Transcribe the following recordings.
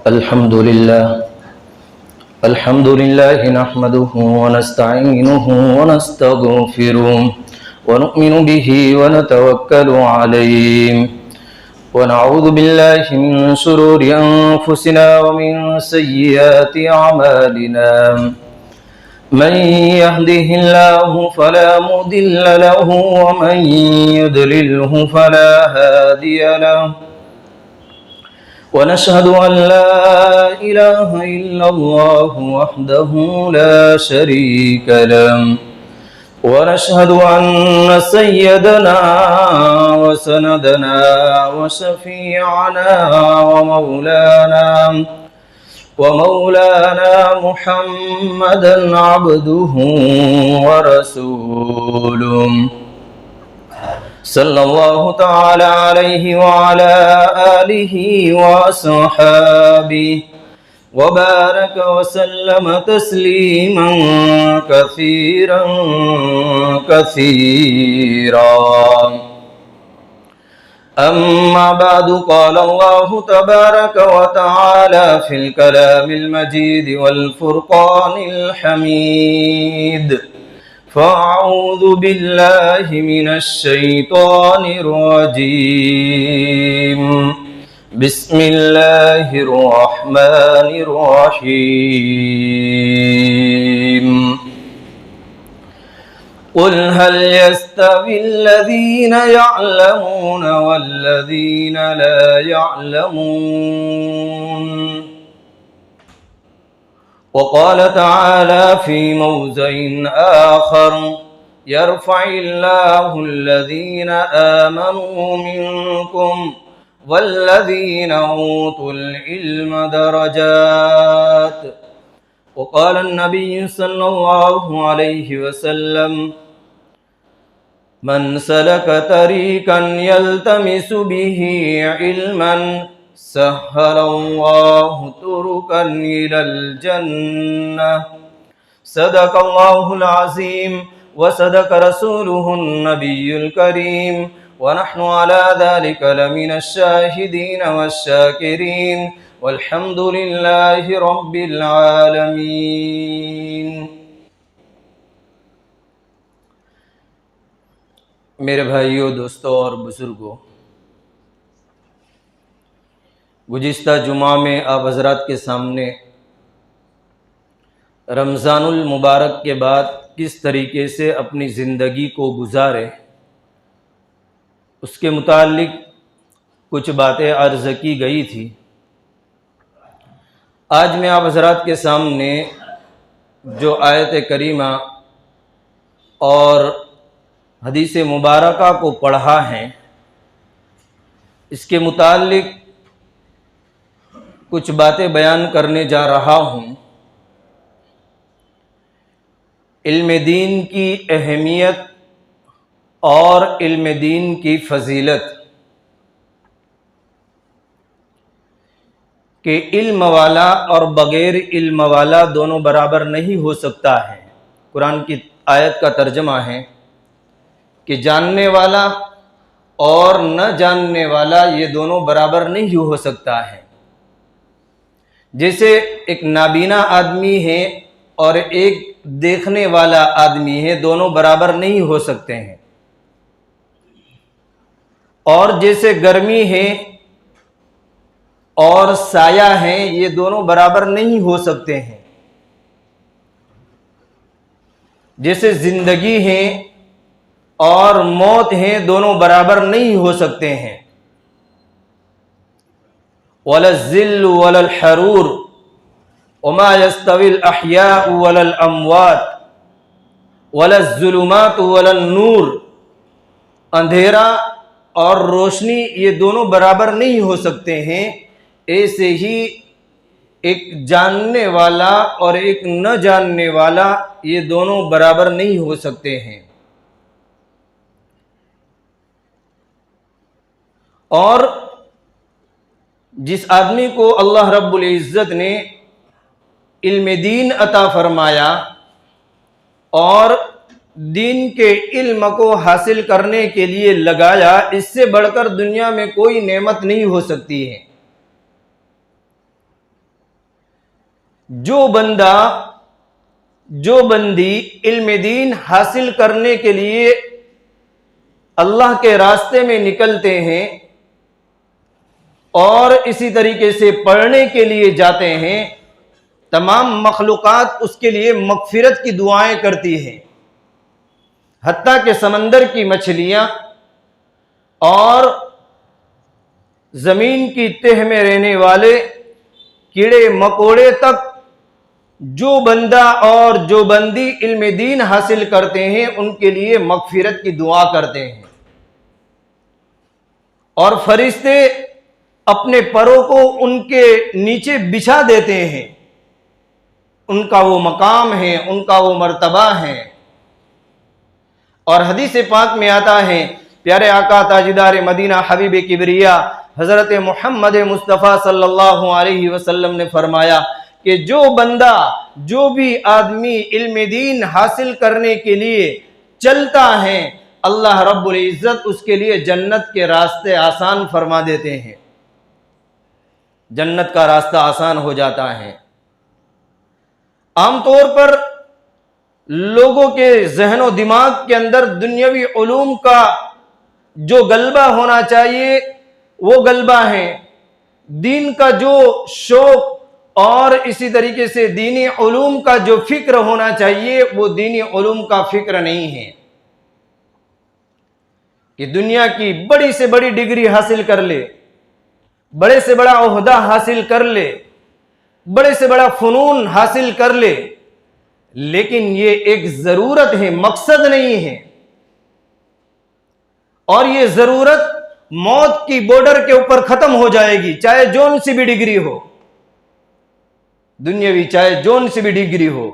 الحمد لله نحمده ونستعينه ونستغفره ونؤمن به ونتوكل عليه ونعوذ بالله من شرور أنفسنا ومن سيئات أعمالنا من يهده الله فلا مضل له ومن يضلله فلا هادي له ونشهد أن لا إله إلا الله وحده لا شريك له ونشهد أن سيدنا وسندنا وشفيعنا ومولانا محمدا عبده ورسوله صلى الله تعالى عليه وعلى آله وصحابه وبارك وسلم تسليما كثيرا أما بعد قال الله تبارك وتعالى في الكلام المجيد والفرقان الحميد فأعوذ بالله من الشيطان الرجيم بسم الله الرحمن الرحيم قل هل يستوي الذين يعلمون والذين لا يعلمون وقال تعالى في موضع آخر يرفع الله الذين آمنوا منكم والذين أوتوا العلم درجات وقال النبي صلى الله عليه وسلم من سلك طريقا يلتمس به علما سهل الله طرقا إلى الجنة صدق الله العظيم وصدق رسوله النبي الكريم ونحن على ذلك لمن الشاهدين والشاكرين والحمد لله رب العالمين۔ میرے بھائیوں، دوستوں اور بزرگوں، گزشتہ جمعہ میں آپ حضرات کے سامنے رمضان المبارک کے بعد کس طریقے سے اپنی زندگی کو گزارے اس کے متعلق کچھ باتیں عرض کی گئی تھی۔ آج میں آپ حضرات کے سامنے جو آیت کریمہ اور حدیث مبارکہ کو پڑھا ہے اس کے متعلق کچھ باتیں بیان کرنے جا رہا ہوں۔ علم دین کی اہمیت اور علم دین کی فضیلت کہ علم والا اور بغیر علم والا دونوں برابر نہیں ہو سکتا ہے۔ قرآن کی آیت کا ترجمہ ہے کہ جاننے والا اور نہ جاننے والا یہ دونوں برابر نہیں ہو سکتا ہے۔ جیسے ایک نابینا آدمی ہے اور ایک دیکھنے والا آدمی ہے، دونوں برابر نہیں ہو سکتے ہیں۔ اور جیسے گرمی ہے اور سایہ ہے، یہ دونوں برابر نہیں ہو سکتے ہیں۔ جیسے زندگی ہے اور موت ہے، دونوں برابر نہیں ہو سکتے ہیں۔ وَلَا الظِّلُّ وَلَا الْحَرُورُ وَمَا يَسْتَوِي الْأَحْيَاءُ وَلَا الْأَمْوَاتُ وَلَا الظُّلُمَاتُ وَلَا النُّورُ، اندھیرا اور روشنی یہ دونوں برابر نہیں ہو سکتے ہیں۔ ایسے ہی ایک جاننے والا اور ایک نہ جاننے والا یہ دونوں برابر نہیں ہو سکتے ہیں۔ اور جس آدمی کو اللہ رب العزت نے علم دین عطا فرمایا اور دین کے علم کو حاصل کرنے کے لیے لگایا، اس سے بڑھ کر دنیا میں کوئی نعمت نہیں ہو سکتی ہے۔ جو بندی علم دین حاصل کرنے کے لیے اللہ کے راستے میں نکلتے ہیں اور اسی طریقے سے پڑھنے کے لیے جاتے ہیں، تمام مخلوقات اس کے لیے مغفرت کی دعائیں کرتی ہیں، حتیٰ کہ سمندر کی مچھلیاں اور زمین کی تہ میں رہنے والے کیڑے مکوڑے تک جو بندہ اور جو بندی علم دین حاصل کرتے ہیں ان کے لیے مغفرت کی دعا کرتے ہیں، اور فرشتے اپنے پروں کو ان کے نیچے بچھا دیتے ہیں، ان کا وہ مقام ہے، ان کا وہ مرتبہ ہے۔ اور حدیث پاک میں آتا ہے، پیارے آقا تاجدار مدینہ حبیب کبریا حضرت محمد مصطفیٰ صلی اللہ علیہ وسلم نے فرمایا کہ جو بندہ، جو بھی آدمی علم دین حاصل کرنے کے لیے چلتا ہے، اللہ رب العزت اس کے لیے جنت کے راستے آسان فرما دیتے ہیں، جنت کا راستہ آسان ہو جاتا ہے۔ عام طور پر لوگوں کے ذہن و دماغ کے اندر دنیاوی علوم کا جو غلبہ ہونا چاہیے وہ غلبہ ہے، دین کا جو شوق اور اسی طریقے سے دینی علوم کا جو فکر ہونا چاہیے وہ دینی علوم کا فکر نہیں ہے، کہ دنیا کی بڑی سے بڑی ڈگری حاصل کر لے، بڑے سے بڑا عہدہ حاصل کر لے، بڑے سے بڑا فنون حاصل کر لے، لیکن یہ ایک ضرورت ہے، مقصد نہیں ہے، اور یہ ضرورت موت کی بارڈر کے اوپر ختم ہو جائے گی، چاہے جون سی بھی ڈگری ہو دنیاوی، چاہے جون سی بھی ڈگری ہو۔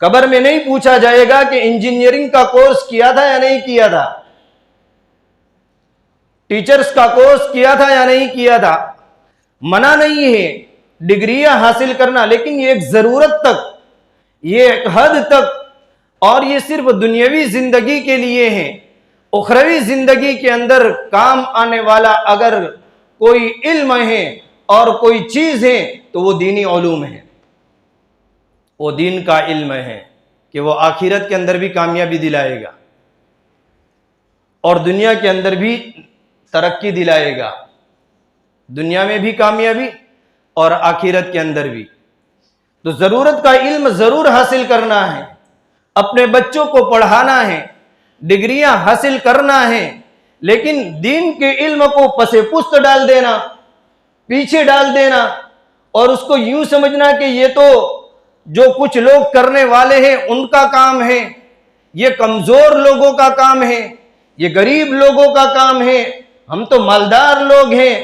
قبر میں نہیں پوچھا جائے گا کہ انجینئرنگ کا کورس کیا تھا یا نہیں کیا تھا، ٹیچرز کا کورس کیا تھا یا نہیں کیا تھا، منع نہیں ہے ڈگریاں حاصل کرنا، لیکن یہ ایک ضرورت تک، یہ ایک حد تک، اور یہ صرف دنیاوی زندگی کے لیے ہیں۔ اخروی زندگی کے اندر کام آنے والا اگر کوئی علم ہے اور کوئی چیز ہے تو وہ دینی علوم ہے، وہ دین کا علم ہے کہ وہ آخرت کے اندر بھی کامیابی دلائے گا اور دنیا کے اندر بھی ترقی دلائے گا، دنیا میں بھی کامیابی اور آخرت کے اندر بھی۔ تو ضرورت کا علم ضرور حاصل کرنا ہے، اپنے بچوں کو پڑھانا ہے، ڈگریاں حاصل کرنا ہے، لیکن دین کے علم کو پس پشت ڈال دینا، پیچھے ڈال دینا، اور اس کو یوں سمجھنا کہ یہ تو جو کچھ لوگ کرنے والے ہیں ان کا کام ہے، یہ کمزور لوگوں کا کام ہے، یہ غریب لوگوں کا کام ہے، ہم تو مالدار لوگ ہیں،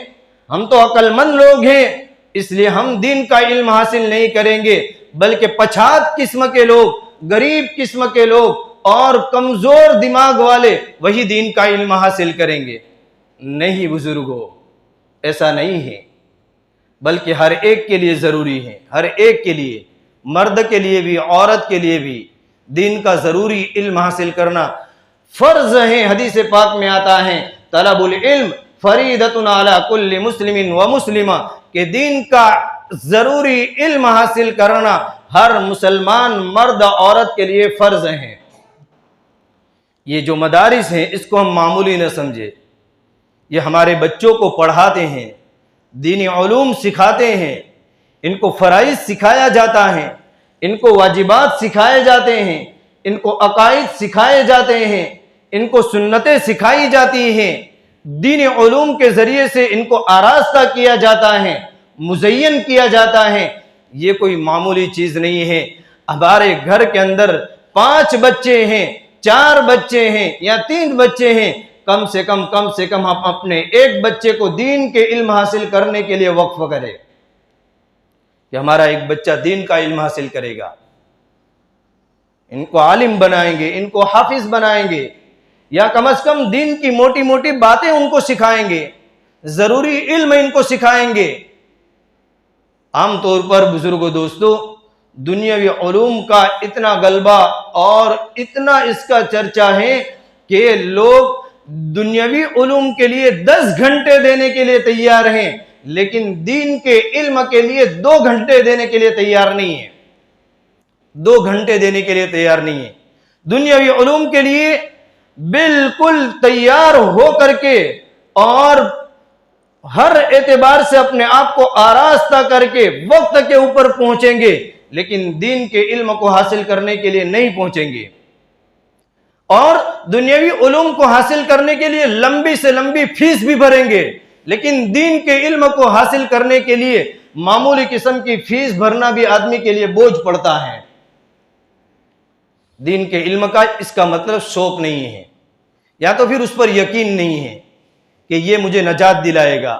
ہم تو عقل مند لوگ ہیں، اس لیے ہم دین کا علم حاصل نہیں کریں گے، بلکہ پچھات قسم کے لوگ، غریب قسم کے لوگ اور کمزور دماغ والے وہی دین کا علم حاصل کریں گے۔ نہیں بزرگوں، ایسا نہیں ہے، بلکہ ہر ایک کے لیے ضروری ہے، ہر ایک کے لیے، مرد کے لیے بھی عورت کے لیے بھی دین کا ضروری علم حاصل کرنا فرض ہے۔ حدیث پاک میں آتا ہے، طلب العلم فریضۃ علی کل مسلم و مسلمہ، کہ دین کا ضروری علم حاصل کرنا ہر مسلمان مرد عورت کے لیے فرض ہے۔ یہ جو مدارس ہیں اس کو ہم معمولی نہ سمجھے، یہ ہمارے بچوں کو پڑھاتے ہیں، دینی علوم سکھاتے ہیں، ان کو فرائض سکھایا جاتا ہے، ان کو واجبات سکھائے جاتے ہیں، ان کو عقائد سکھائے جاتے ہیں، ان کو سنتیں سکھائی جاتی ہیں، دین علوم کے ذریعے سے ان کو آراستہ کیا جاتا ہے، مزین کیا جاتا ہے۔ یہ کوئی معمولی چیز نہیں ہے۔ ہمارے گھر کے اندر 5 بچے ہیں، 4 بچے ہیں یا 3 بچے ہیں، کم سے کم ہم اپنے ایک بچے کو دین کے علم حاصل کرنے کے لیے وقف کریں کہ ہمارا ایک بچہ دین کا علم حاصل کرے گا، ان کو عالم بنائیں گے، ان کو حافظ بنائیں گے، یا کم از کم دین کی موٹی موٹی باتیں ان کو سکھائیں گے، ضروری علم ان کو سکھائیں گے۔ عام طور پر بزرگوں دوستو، دنیاوی علوم کا اتنا غلبہ اور اتنا اس کا چرچا ہے کہ لوگ دنیاوی علوم کے لیے 10 گھنٹے دینے کے لیے تیار ہیں، لیکن دین کے علم کے لیے 2 گھنٹے دینے کے لیے تیار نہیں ہے، 2 گھنٹے دینے کے لیے تیار نہیں ہے۔ دنیاوی علوم کے لیے بالکل تیار ہو کر کے اور ہر اعتبار سے اپنے آپ کو آراستہ کر کے وقت کے اوپر پہنچیں گے، لیکن دین کے علم کو حاصل کرنے کے لیے نہیں پہنچیں گے، اور دنیاوی علوم کو حاصل کرنے کے لیے لمبی سے لمبی فیس بھی بھریں گے، لیکن دین کے علم کو حاصل کرنے کے لیے معمولی قسم کی فیس بھرنا بھی آدمی کے لیے بوجھ پڑتا ہے۔ دین کے علم کا اس کا مطلب شوق نہیں ہے، یا تو پھر اس پر یقین نہیں ہے کہ یہ مجھے نجات دلائے گا،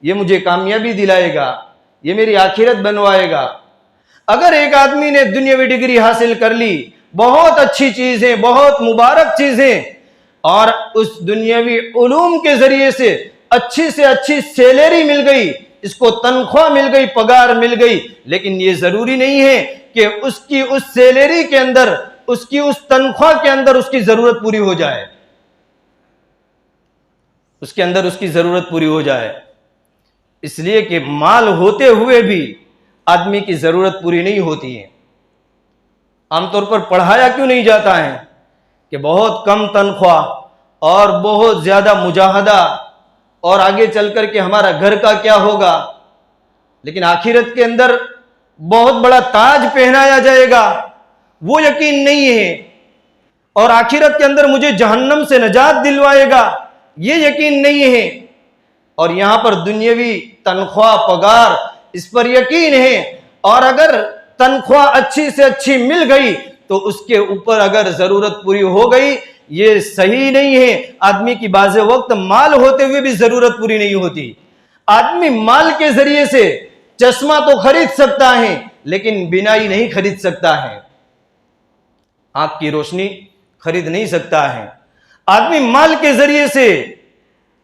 یہ مجھے کامیابی دلائے گا، یہ میری آخرت بنوائے گا۔ اگر ایک آدمی نے دنیاوی ڈگری حاصل کر لی، بہت اچھی چیزیں، بہت مبارک چیزیں، اور اس دنیاوی علوم کے ذریعے سے اچھی سیلری مل گئی، اس کو تنخواہ مل گئی، پگار مل گئی، لیکن یہ ضروری نہیں ہے کہ اس کی اس سیلری کے اندر، اس کی اس تنخواہ کے اندر اس کی ضرورت پوری ہو جائے، اس کے اندر اس کی ضرورت پوری ہو جائے۔ اس لیے کہ مال ہوتے ہوئے بھی آدمی کی ضرورت پوری نہیں ہوتی ہے۔ عام طور پر پڑھایا کیوں نہیں جاتا ہے کہ بہت کم تنخواہ اور بہت زیادہ مجاہدہ، اور آگے چل کر کے ہمارا گھر کا کیا ہوگا، لیکن آخرت کے اندر بہت بڑا تاج پہنایا جائے گا، وہ یقین نہیں ہے، اور آخرت کے اندر مجھے جہنم سے نجات دلوائے گا، یہ یقین نہیں ہے، اور یہاں پر دنیاوی تنخواہ پگار اس پر یقین ہے، اور اگر تنخواہ اچھی سے اچھی مل گئی تو اس کے اوپر اگر ضرورت پوری ہو گئی، یہ صحیح نہیں ہے۔ آدمی کی بعض وقت مال ہوتے ہوئے بھی ضرورت پوری نہیں ہوتی۔ آدمی مال کے ذریعے سے چشمہ تو خرید سکتا ہے، لیکن بینائی نہیں خرید سکتا ہے، آنکھ کی روشنی خرید نہیں سکتا ہے۔ آدمی مال کے ذریعے سے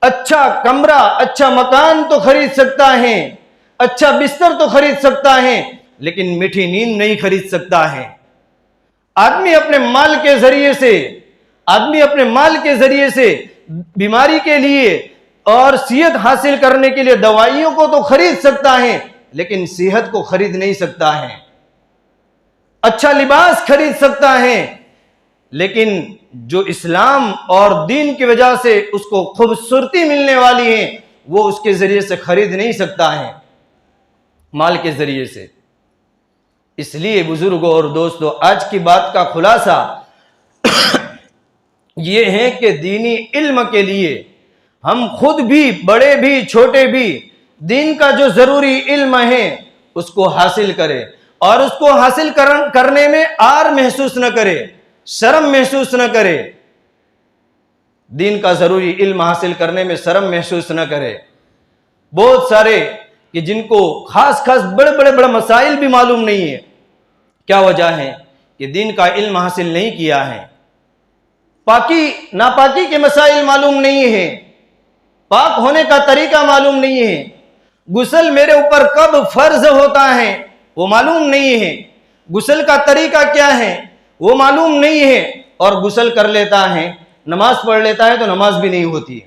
اچھا کمرہ، اچھا مکان تو خرید سکتا ہے، اچھا بستر تو خرید سکتا ہے، لیکن میٹھی نیند نہیں خرید سکتا ہے۔ آدمی اپنے مال کے ذریعے سے بیماری کے لیے اور صحت حاصل کرنے کے لیے دوائیوں کو تو خرید سکتا ہے، لیکن صحت کو خرید نہیں سکتا ہے۔ اچھا لباس خرید سکتا ہے، لیکن جو اسلام اور دین کی وجہ سے اس کو خوبصورتی ملنے والی ہے، وہ اس کے ذریعے سے خرید نہیں سکتا ہے، مال کے ذریعے سے۔ اس لیے بزرگوں اور دوستوں، آج کی بات کا خلاصہ یہ ہے کہ دینی علم کے لیے ہم خود بھی، بڑے بھی چھوٹے بھی، دین کا جو ضروری علم ہے اس کو حاصل کرے، اور اس کو حاصل کرنے میں آر محسوس نہ کرے، شرم محسوس نہ کرے، دین کا ضروری علم حاصل کرنے میں شرم محسوس نہ کرے۔ بہت سارے کہ جن کو خاص بڑے مسائل بھی معلوم نہیں ہے، کیا وجہ ہے کہ دین کا علم حاصل نہیں کیا ہے، ناپاکی کے مسائل معلوم نہیں ہے، پاک ہونے کا طریقہ معلوم نہیں ہے، غسل میرے اوپر کب فرض ہوتا ہے وہ معلوم نہیں ہے، غسل کا طریقہ کیا ہے وہ معلوم نہیں ہے، اور غسل کر لیتا ہے، نماز پڑھ لیتا ہے تو نماز بھی نہیں ہوتی ہے،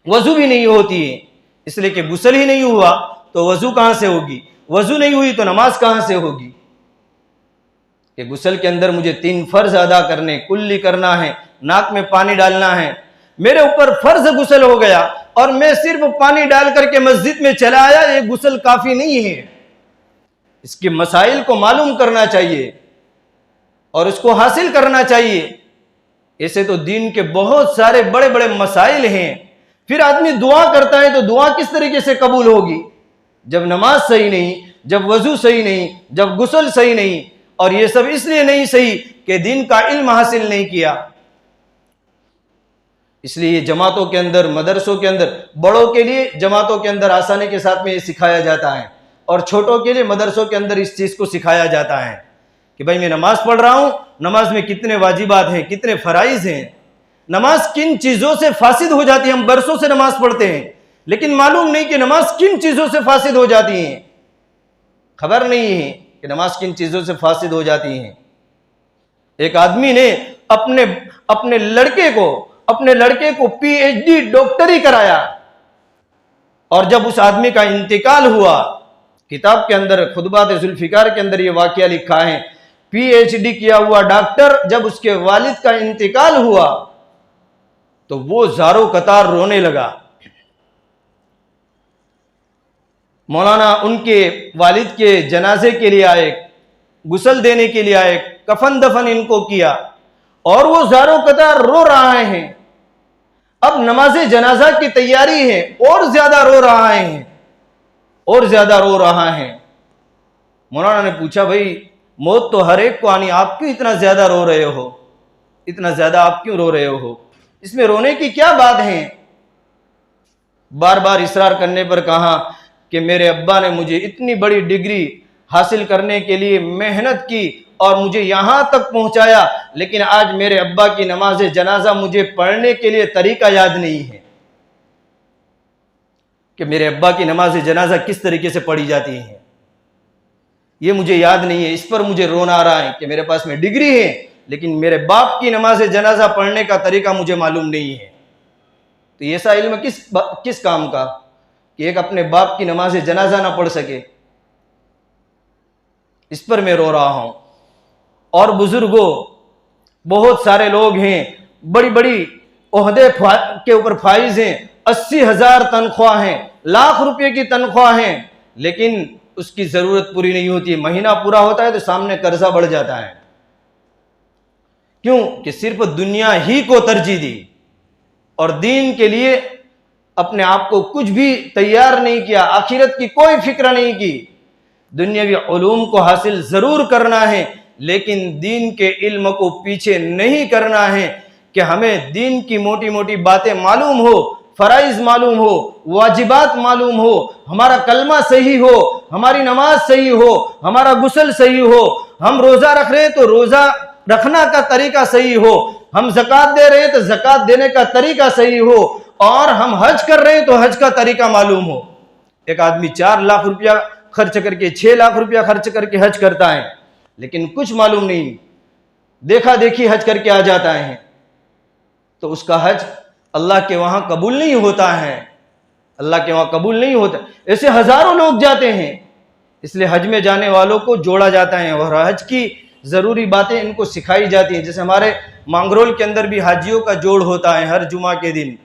وضو بھی نہیں ہوتی ہے، اس لیے کہ غسل ہی نہیں ہوا تو وضو کہاں سے ہوگی، وضو نہیں ہوئی تو نماز کہاں سے ہوگی۔ کہ غسل کے اندر مجھے 3 فرض ادا کرنے، کلی کرنا ہے، ناک میں پانی ڈالنا ہے، میرے اوپر فرض غسل ہو گیا اور میں صرف پانی ڈال کر کے مسجد میں چلا آیا، یہ غسل کافی نہیں ہے، اس کے مسائل کو معلوم کرنا چاہیے اور اس کو حاصل کرنا چاہیے۔ ایسے تو دین کے بہت سارے بڑے مسائل ہیں۔ پھر آدمی دعا کرتا ہے تو دعا کس طریقے سے قبول ہوگی جب نماز صحیح نہیں، جب وضو صحیح نہیں، جب غسل صحیح نہیں، اور یہ سب اس لیے نہیں صحیح کہ دین کا علم حاصل نہیں کیا۔ اس لیے جماعتوں کے اندر، مدرسوں کے اندر، بڑوں کے لیے جماعتوں کے اندر آسانی کے ساتھ میں یہ سکھایا جاتا ہے، اور چھوٹوں کے لیے مدرسوں کے اندر اس چیز کو سکھایا جاتا ہے کہ بھائی میں نماز پڑھ رہا ہوں، نماز میں کتنے واجبات ہیں، کتنے فرائض ہیں، نماز کن چیزوں سے فاسد ہو جاتی ہے۔ ہم برسوں سے نماز پڑھتے ہیں لیکن معلوم نہیں کہ نماز کن چیزوں سے فاسد ہو جاتی ہیں، خبر نہیں ہے کہ نماز کن چیزوں سے فاسد ہو جاتی ہیں۔ ایک آدمی نے اپنے لڑکے کو PhD ڈاکٹری کرایا، اور جب اس آدمی کا انتقال ہوا، کتاب کے اندر خطبات ذوالفقار کے اندر یہ واقعہ لکھا ہے، پی ایچ ڈی کیا ہوا ڈاکٹر جب اس کے والد کا انتقال ہوا تو وہ زاروں قطار رونے لگا۔ مولانا ان کے والد کے جنازے کے لیے آئے، غسل دینے کے لیے آئے، کفن دفن ان کو کیا، اور وہ زاروں قطار رو رہے ہیں۔ اب نماز جنازہ کی تیاری ہے، اور زیادہ رو رہا ہے، اور زیادہ رو رہا ہے۔ مولانا نے پوچھا بھائی موت تو ہر ایک کو آنی، آپ کیوں اتنا زیادہ رو رہے ہو؟ اتنا زیادہ آپ کیوں رو رہے ہو؟ اس میں رونے کی کیا بات ہے؟ بار بار اصرار کرنے پر کہا کہ میرے ابا نے مجھے اتنی بڑی ڈگری حاصل کرنے کے لیے محنت کی اور مجھے یہاں تک پہنچایا، لیکن آج میرے ابا کی نماز جنازہ مجھے پڑھنے کے لیے طریقہ یاد نہیں ہے کہ میرے ابا کی نماز جنازہ کس طریقے سے پڑھی جاتی ہے، یہ مجھے یاد نہیں ہے۔ اس پر مجھے رونا آ رہا ہے کہ میرے پاس میں ڈگری ہے لیکن میرے باپ کی نماز جنازہ پڑھنے کا طریقہ مجھے معلوم نہیں ہے۔ تو ایسا علم کس کام کا کہ ایک اپنے باپ کی نماز جنازہ نہ پڑھ سکے؟ اس پر میں رو رہا ہوں۔ اور بزرگوں، بہت سارے لوگ ہیں بڑی بڑی عہدے کے اوپر فائز ہیں، 80,000 تنخواہ ہیں، لاکھ روپے کی تنخواہ ہیں، لیکن اس کی ضرورت پوری نہیں ہوتی۔ مہینہ پورا ہوتا ہے تو سامنے قرضہ بڑھ جاتا ہے۔ کیوں؟ کہ صرف دنیا ہی کو ترجیح دی اور دین کے لیے اپنے آپ کو کچھ بھی تیار نہیں کیا، آخرت کی کوئی فکر نہیں کی۔ دنیاوی علوم کو حاصل ضرور کرنا ہے لیکن دین کے علم کو پیچھے نہیں کرنا ہے کہ ہمیں دین کی موٹی موٹی باتیں معلوم ہو، فرائض معلوم ہو، واجبات معلوم ہو، ہمارا کلمہ صحیح ہو، ہماری نماز صحیح ہو، ہمارا غسل صحیح ہو، ہم روزہ رکھ رہے ہیں تو روزہ رکھنا کا طریقہ صحیح ہو، ہم زکوٰۃ دے رہے ہیں تو زکوٰۃ دینے کا طریقہ صحیح ہو، اور ہم حج کر رہے ہیں تو حج کا طریقہ معلوم ہو۔ ایک آدمی 4 لاکھ روپیہ خرچ کر کے 6 لاکھ روپیہ خرچ کر کے حج کرتا ہے لیکن کچھ معلوم نہیں، دیکھا دیکھی حج کر کے آ جاتا ہے، تو اس کا حج اللہ کے وہاں قبول نہیں ہوتا ہے، اللہ کے وہاں قبول نہیں ہوتا۔ ایسے ہزاروں لوگ جاتے ہیں، اس لیے حج میں جانے والوں کو جوڑا جاتا ہے اور حج کی ضروری باتیں ان کو سکھائی جاتی ہیں۔ جیسے ہمارے مانگرول کے اندر بھی حاجیوں کا جوڑ ہوتا ہے، ہر جمعہ کے دن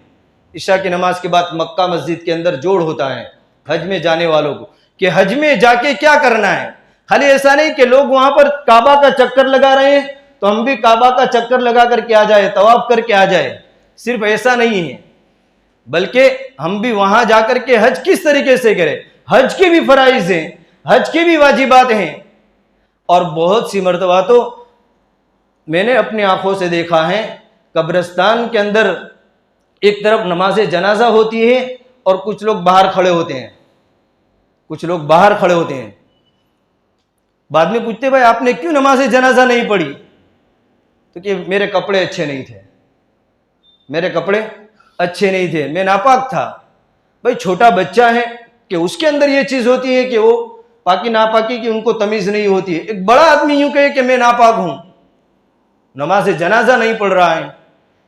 عشاء کی نماز کے بعد مکہ مسجد کے اندر جوڑ ہوتا ہے حج میں جانے والوں کو کہ حج میں جا کے کیا کرنا ہے۔ خالی ایسا نہیں کہ لوگ وہاں پر کعبہ کا چکر لگا رہے ہیں تو ہم بھی کعبہ کا چکر لگا کر کے آ جائے، طواف کر کے آ جائے، صرف ایسا نہیں ہے، بلکہ ہم بھی وہاں جا کر کے حج کس طریقے سے کریں۔ حج کے بھی فرائض ہیں، حج کی بھی واجبات ہیں، اور بہت سی مرتبہ تو میں نے اپنی آنکھوں سے دیکھا ہے قبرستان کے اندر ایک طرف نماز جنازہ ہوتی ہے اور کچھ لوگ باہر کھڑے ہوتے ہیں، کچھ لوگ باہر کھڑے ہوتے ہیں۔ بعد میں پوچھتے بھائی آپ نے کیوں نماز جنازہ نہیں پڑھی؟ تو کہ میرے کپڑے اچھے نہیں تھے، میرے کپڑے اچھے نہیں تھے، میں ناپاک تھا۔ بھائی چھوٹا بچہ ہے کہ اس کے اندر یہ چیز ہوتی ہے کہ وہ پاکی ناپاکی کی ان کو تمیز نہیں ہوتی ہے۔ ایک بڑا آدمی یوں کہے کہ میں ناپاک ہوں، نماز جنازہ نہیں پڑھ رہا ہے،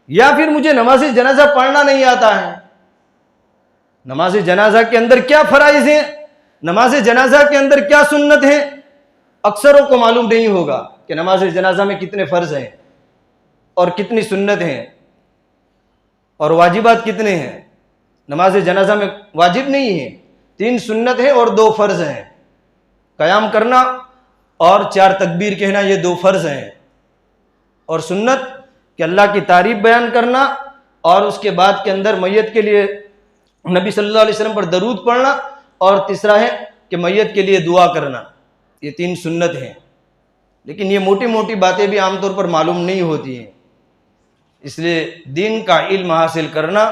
یا پھر مجھے نماز جنازہ پڑھنا نہیں آتا ہے۔ نماز جنازہ کے اندر کیا فرائض ہیں، نماز جنازہ کے اندر کیا سنت ہے، اکثروں کو معلوم نہیں ہوگا کہ نماز جنازہ میں کتنے فرض ہیں اور کتنی سنت ہیں اور واجبات کتنے ہیں۔ نماز جنازہ میں واجب نہیں ہے، 3 سنت ہیں اور 2 فرض ہیں۔ قیام کرنا اور 4 تکبیر کہنا، یہ 2 فرض ہیں، اور سنت کہ اللہ کی تعریف بیان کرنا، اور اس کے بعد کے اندر میت کے لیے نبی صلی اللہ علیہ وسلم پر درود پڑھنا، اور تیسرا ہے کہ میت کے لیے دعا کرنا۔ یہ 3 سنت ہیں، لیکن یہ موٹی موٹی باتیں بھی عام طور پر معلوم نہیں ہوتی ہیں، اس لیے دین کا علم حاصل کرنا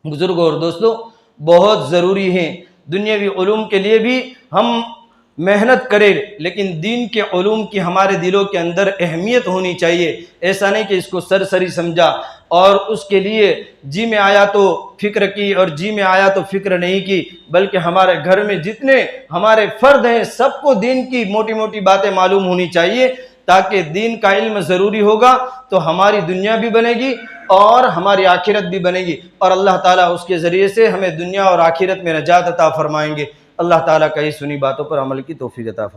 بزرگوں اور دوستوں بہت ضروری ہے۔ دنیاوی علوم کے لیے بھی ہم محنت کریں، لیکن دین کے علوم کی ہمارے دلوں کے اندر اہمیت ہونی چاہیے۔ ایسا نہیں کہ اس کو سرسری سمجھا اور اس کے لیے جی میں آیا تو فکر کی اور جی میں آیا تو فکر نہیں کی، بلکہ ہمارے گھر میں جتنے ہمارے فرد ہیں سب کو دین کی موٹی موٹی باتیں معلوم ہونی چاہیے، تاکہ دین کا علم ضروری ہوگا تو ہماری دنیا بھی بنے گی اور ہماری آخرت بھی بنے گی، اور اللہ تعالیٰ اس کے ذریعے سے ہمیں دنیا اور آخرت میں نجات عطا فرمائیں گے۔ اللہ تعالیٰ کہی سنی باتوں پر عمل کی توفیق عطا فرمائے۔